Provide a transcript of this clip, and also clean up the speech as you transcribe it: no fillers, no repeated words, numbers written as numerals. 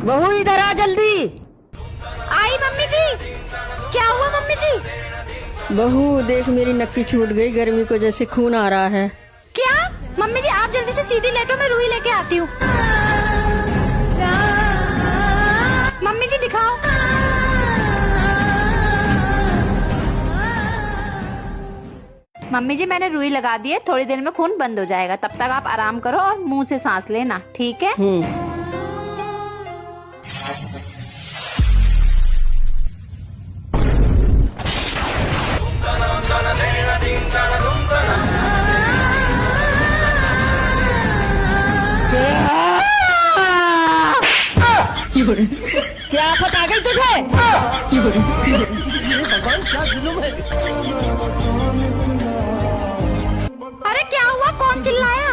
बहू इधर आ जल्दी। आई मम्मी जी। क्या हुआ मम्मी जी? बहू देख मेरी नक्की छूट गई, गर्मी को जैसे खून आ रहा है। क्या? मम्मी जी आप जल्दी से सीधी लेटो, मैं रुई लेके आती हूँ। मम्मी जी दिखाओ। मम्मी जी मैंने रुई लगा दी है, थोड़ी देर में खून बंद हो जाएगा, तब तक आप आराम करो और मुंह से सांस लेना, ठीक है? क्या आफत आ गई तुझे? भगवान क्या जुल्म है। अरे क्या हुआ? कौन चिल्लाया?